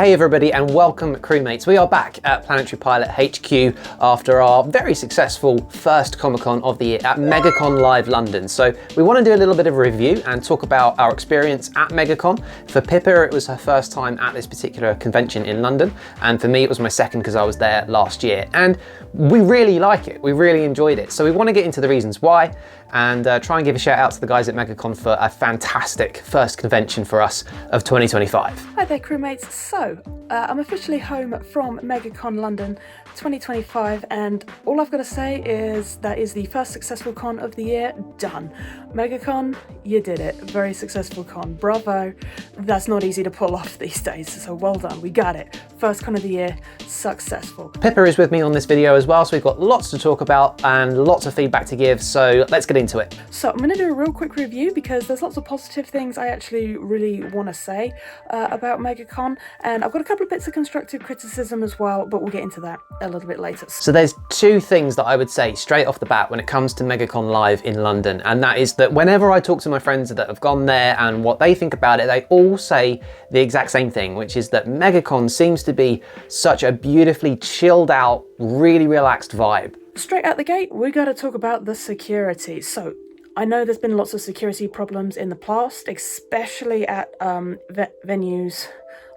Hey everybody and welcome crewmates. We are back at Planetary Pilot HQ after our very successful first Comic-Con of the year at Megacon Live London. So we want to do a little bit of a review and talk about our experience at Megacon. For Pippa, it was her first time at this particular convention in London, and for me it was my second because I was there last year. And we really like it, we really enjoyed it. So we want to get into the reasons why and try and give a shout out to the guys at Megacon for a fantastic first convention for us of 2025. Hi there crewmates. So I'm officially home from Megacon London 2025 and all I've got to say is that is the first successful con of the year done. Megacon, you did it. Very successful con. Bravo. That's not easy to pull off these days, so well done. We got it. First con of the year, successful. Pippa is with me on this video as well, so we've got lots to talk about and lots of feedback to give, so let's get into it. So I'm going to do a real quick review because there's lots of positive things I actually really want to say about Megacon, and I've got a couple of bits of constructive criticism as well, but we'll get into that a little bit later. So there's two things that I would say straight off the bat when it comes to Megacon Live in London, and that is that whenever I talk to my friends that have gone there and what they think about it, they all say the exact same thing, which is that Megacon seems to be such a beautifully chilled out, really relaxed vibe. Straight out the gate, we got to talk about the security. So I know there's been lots of security problems in the past, especially at venues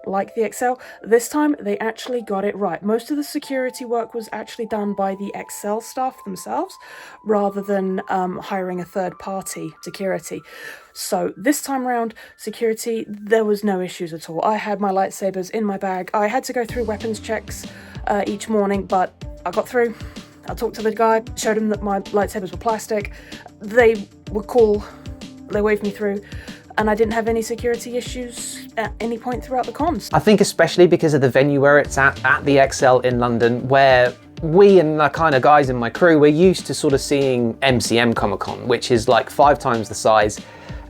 like the Excel. This time they actually got it right. Most of the security work was actually done by the Excel staff themselves rather than hiring a third-party security. So this time around, security, there was no issues at all. I had my lightsabers in my bag. I had to go through weapons checks each morning, but I got through. I talked to the guy, showed him that my lightsabers were plastic. They were cool. They waved me through. And I didn't have any security issues at any point throughout the cons. I think especially because of the venue where it's at the Excel in London, where we and the kind of guys in my crew, we're used to sort of seeing MCM Comic-Con, which is like 5 times the size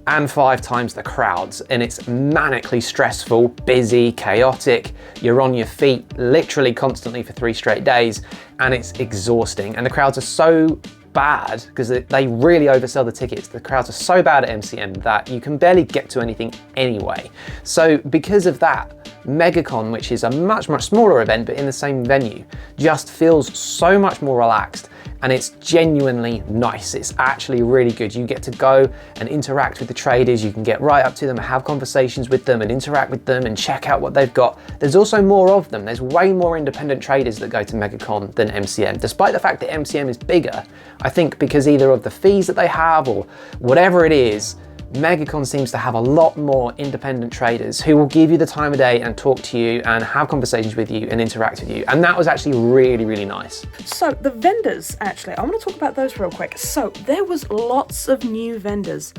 and 5 times the crowds, and it's manically stressful, busy, chaotic. You're on your feet literally constantly for 3 straight days, and it's exhausting. And the crowds are so bad because they really oversell the tickets. The crowds are so bad at MCM that you can barely get to anything anyway. So because of that, Megacon, which is a much smaller event but in the same venue, just feels so much more relaxed, and it's genuinely nice. It's actually really good. You get to go and interact with the traders. You can get right up to them and have conversations with them and interact with them and check out what they've got. There's also more of them. There's way more independent traders that go to Megacon than MCM. Despite the fact that MCM is bigger, I think because either of the fees that they have or whatever it is, Megacon seems to have a lot more independent traders who will give you the time of day and talk to you and have conversations with you and interact with you. And that was actually really nice. So the vendors, actually, I want to talk about those real quick. So there was lots of new vendors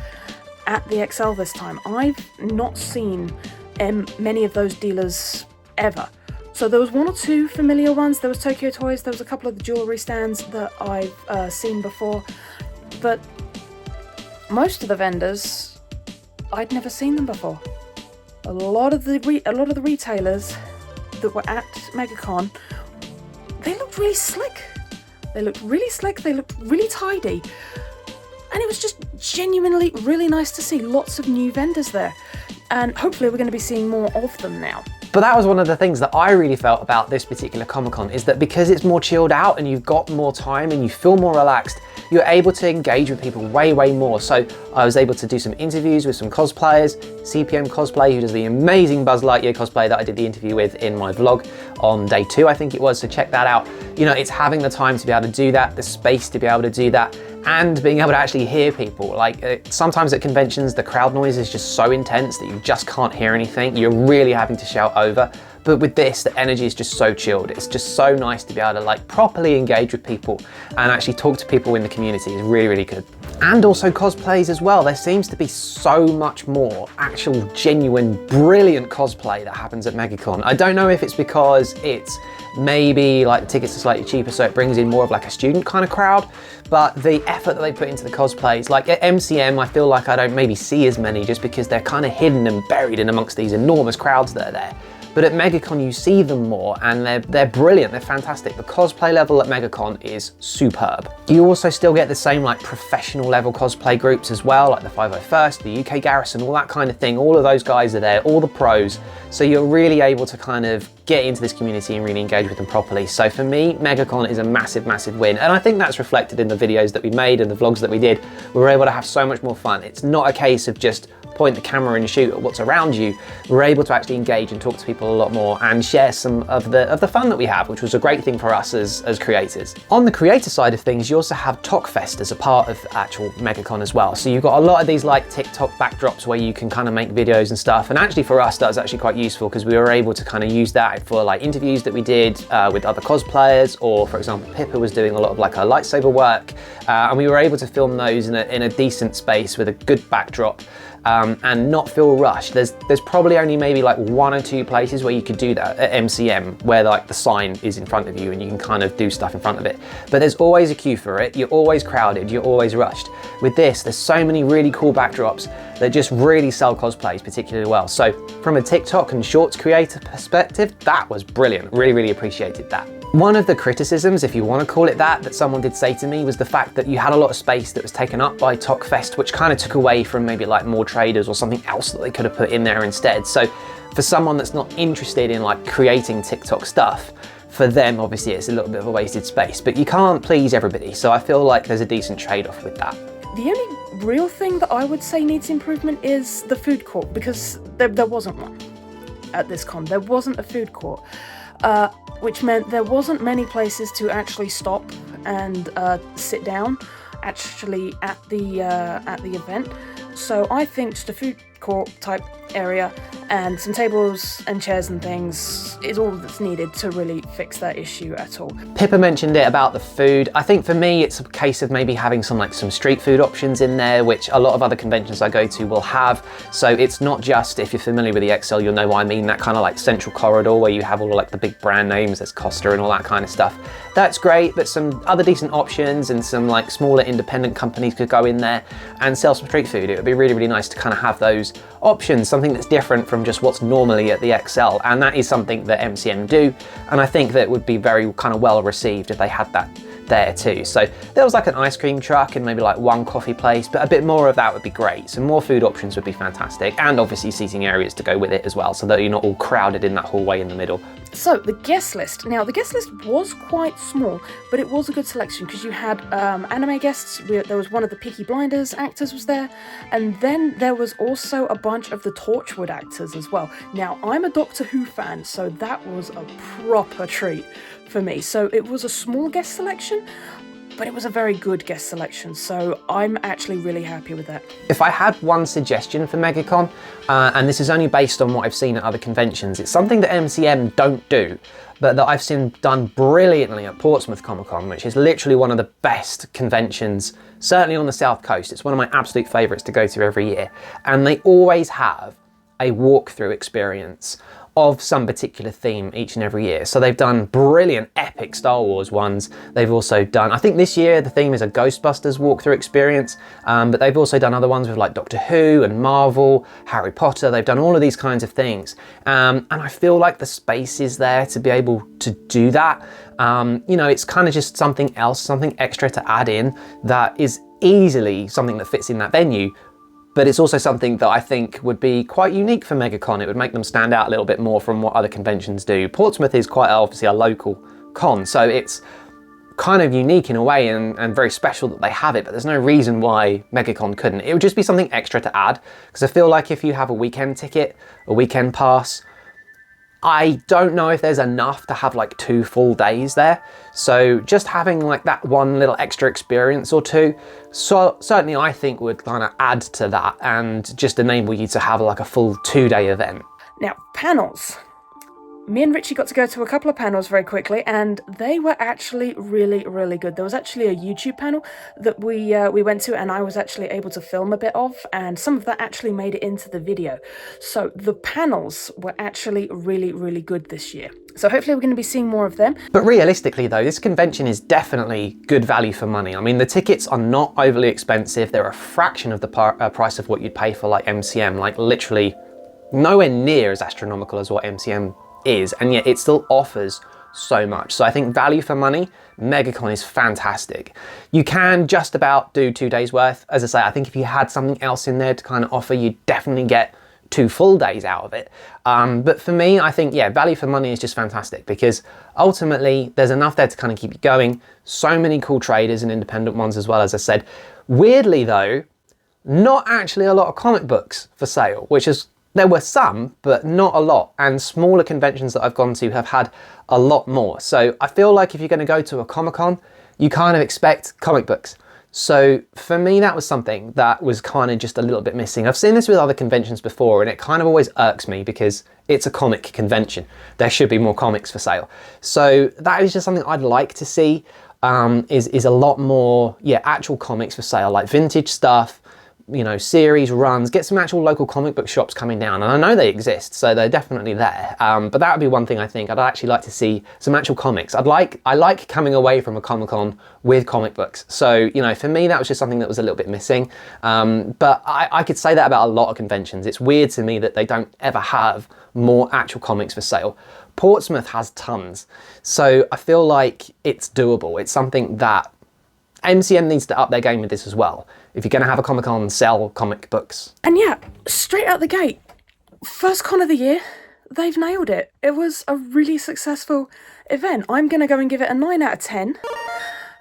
at the Excel this time. I've not seen many of those dealers ever. So there was 1 or 2 familiar ones. There was Tokyo Toys. There was a couple of the jewelry stands that I've seen before. But most of the vendors, I'd never seen them before. A lot of the retailers that were at Megacon, they looked really slick. They looked really tidy. And it was just genuinely really nice to see lots of new vendors there. And hopefully we're going to be seeing more of them now. But that was one of the things that I really felt about this particular Comic-Con, is that because it's more chilled out and you've got more time and you feel more relaxed, you're able to engage with people way more. So I was able to do some interviews with some cosplayers, CPM Cosplay, who does the amazing Buzz Lightyear cosplay that I did the interview with in my vlog on day 2, I think it was, so check that out. You know, it's having the time to be able to do that, the space to be able to do that, and being able to actually hear people. Like sometimes at conventions, the crowd noise is just so intense that you just can't hear anything. You're really having to shout over. But with this, the energy is just so chilled. It's just so nice to be able to like properly engage with people and actually talk to people in the community. It's really good. And also cosplays as well. There seems to be so much more actual, genuine, brilliant cosplay that happens at Megacon. I don't know if it's because it's maybe like the tickets are slightly cheaper, so it brings in more of like a student kind of crowd, but the effort that they put into the cosplays, like at MCM, I feel like I don't maybe see as many just because they're kind of hidden and buried in amongst these enormous crowds that are there. but at Megacon you see them more, and they're brilliant, they're fantastic. The cosplay level at Megacon is superb. You also still get the same like professional level cosplay groups as well, like the 501st, the UK Garrison, all that kind of thing. All of those guys are there, all the pros. So you're really able to kind of get into this community and really engage with them properly. So for me, Megacon is a massive, massive win. And I think that's reflected in the videos that we made and the vlogs that we did. We were able to have so much more fun. It's not a case of just point the camera and shoot at what's around you. We're able to actually engage and talk to people a lot more and share some of the fun that we have, which was a great thing for us as creators. On the creator side of things, you also have TokFest as a part of actual Megacon as well. So you've got a lot of these like TikTok backdrops where you can kind of make videos and stuff. And actually for us, that was actually quite useful because we were able to kind of use that for like interviews that we did with other cosplayers, or for example, Pippa was doing a lot of like her lightsaber work. And we were able to film those in a decent space with a good backdrop. And not feel rushed. There's probably only maybe like 1 or 2 places where you could do that at MCM, where like the sign is in front of you and you can kind of do stuff in front of it. But there's always a queue for it. You're always crowded, you're always rushed. With this, there's so many really cool backdrops that just really sell cosplays particularly well. So from a TikTok and shorts creator perspective, that was brilliant. Really, really appreciated that. One of the criticisms, if you want to call it that someone did say to me was the fact that you had a lot of space that was taken up by TokFest, which kind of took away from maybe like more traders or something else that they could have put in there instead. So for someone that's not interested in like creating TikTok stuff, for them, obviously it's a little bit of a wasted space, but you can't please everybody. So I feel like there's a decent trade-off with that. The only real thing that I would say needs improvement is the food court, because there wasn't one at this con. There wasn't a food court. Which meant there wasn't many places to actually stop and sit down actually at the event. So I think just a food court type area and some tables and chairs and things is all that's needed to really fix that issue at all. Pippa mentioned it about the food. I think for me it's a case of maybe having some street food options in there, which a lot of other conventions I go to will have. So it's not just, if you're familiar with the ExCeL, you'll know what I mean, that kind of like central corridor where you have all like the big brand names, there's Costa and all that kind of stuff. That's great, but some other decent options and some like smaller independent companies could go in there and sell some street food. It would be really, really nice to kind of have those options, something that's different from just what's normally at the ExCeL, and that is something that MCM do, and I think that it would be very kind of well received if they had that there too. So there was like an ice cream truck and maybe like one coffee place, but a bit more of that would be great. So more food options would be fantastic, and obviously seating areas to go with it as well, so that you're not all crowded in that hallway in the middle. So the guest list. Now the guest list was quite small, but it was a good selection because you had anime guests. There was one of the Peaky Blinders actors was there, and then there was also a bunch of the Torchwood actors as well. Now I'm a Doctor Who fan, so that was a proper treat for me. So it was a small guest selection, but it was a very good guest selection, so I'm actually really happy with that. If I had one suggestion for Megacon, and this is only based on what I've seen at other conventions, it's something that MCM don't do, but that I've seen done brilliantly at Portsmouth Comic Con, which is literally one of the best conventions, certainly on the South Coast. It's one of my absolute favourites to go to every year, and they always have a walkthrough experience of some particular theme each and every year. So they've done brilliant, epic Star Wars ones. They've also done, I think this year the theme is a Ghostbusters walkthrough experience, but they've also done other ones with like Doctor Who and Marvel, Harry Potter. They've done all of these kinds of things. And I feel like the space is there to be able to do that. You know, it's kind of just something else, something extra to add in that is easily something that fits in that venue. But it's also something that I think would be quite unique for Megacon. It would make them stand out a little bit more from what other conventions do. Portsmouth is quite obviously a local con, so it's kind of unique in a way and very special that they have it, but there's no reason why Megacon couldn't. It would just be something extra to add, because I feel like if you have a weekend ticket, a weekend pass, I don't know if there's enough to have like 2 full days there. So just having like that one little extra experience or two, so certainly I think would kind of add to that and just enable you to have like a full 2-day event. Now, panels. Me and Richie got to go to a couple of panels very quickly, and they were actually really, really good. There was actually a YouTube panel that we went to, and I was actually able to film a bit of, and some of that actually made it into the video. So the panels were actually really, really good this year. So hopefully we're going to be seeing more of them. But realistically though, this convention is definitely good value for money. I mean, the tickets are not overly expensive. They're a fraction of the price of what you'd pay for like MCM, like literally nowhere near as astronomical as what MCM is, and yet it still offers so much. So I think value for money, Megacon is fantastic. You can just about do 2 days worth. As I say, I think if you had something else in there to kind of offer, you'd definitely get 2 full days out of it. But for me, I think, yeah, value for money is just fantastic because ultimately there's enough there to kind of keep you going. So many cool traders and independent ones as well, as I said. Weirdly though, not actually a lot of comic books for sale, which is, there were some, but not a lot. And smaller conventions that I've gone to have had a lot more. So I feel like if you're going to go to a Comic-Con, you kind of expect comic books. So for me, that was something that was kind of just a little bit missing. I've seen this with other conventions before, and it kind of always irks me because it's a comic convention. There should be more comics for sale. So that is just something I'd like to see, is a lot more, yeah, actual comics for sale, like vintage stuff, you know, series runs, get some actual local comic book shops coming down. And I know they exist, so they're definitely there. But that would be one thing I think I'd actually like to see, some actual comics. I like coming away from a Comic-Con with comic books. So, you know, for me, that was just something that was a little bit missing. But I could say that about a lot of conventions. It's weird to me that they don't ever have more actual comics for sale. Portsmouth has tons. So I feel like it's doable. It's something that MCM needs to up their game with this as well. If you're going to have a Comic-Con, sell comic books. And yeah, straight out the gate, first con of the year, they've nailed it. It was a really successful event. I'm going to go and give it a 9 out of 10.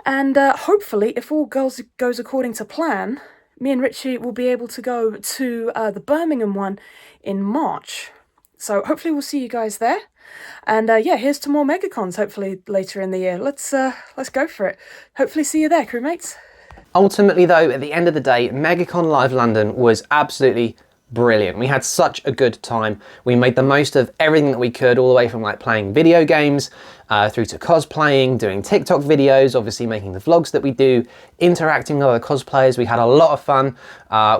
And hopefully, if all goes according to plan, me and Richie will be able to go to the Birmingham one in March. So hopefully we'll see you guys there. And yeah, here's to more Megacons hopefully later in the year. Let's go for it. Hopefully see you there, crewmates. Ultimately though, at the end of the day, Megacon Live London was absolutely brilliant. We had such a good time. We made the most of everything that we could, all the way from like playing video games through to cosplaying, doing TikTok videos, obviously making the vlogs that we do, interacting with other cosplayers. We had a lot of fun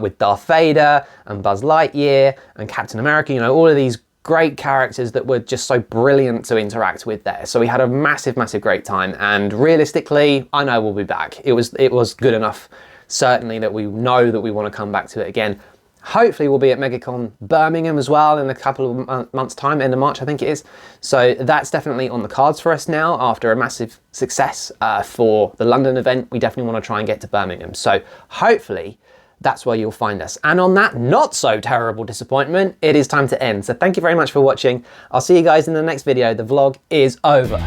with Darth Vader and Buzz Lightyear and Captain America, you know, all of these great characters that were just so brilliant to interact with there. So we had a massive, massive great time, and realistically, I know we'll be back. It was good enough, certainly, that we know that we want to come back to it again. Hopefully we'll be at Megacon Birmingham as well in a couple of months' time, end of March I think it is. So that's definitely on the cards for us now after a massive success for the London event. We definitely want to try and get to Birmingham. So hopefully that's where you'll find us. And on that not so terrible disappointment, it is time to end. So thank you very much for watching. I'll see you guys in the next video. The vlog is over.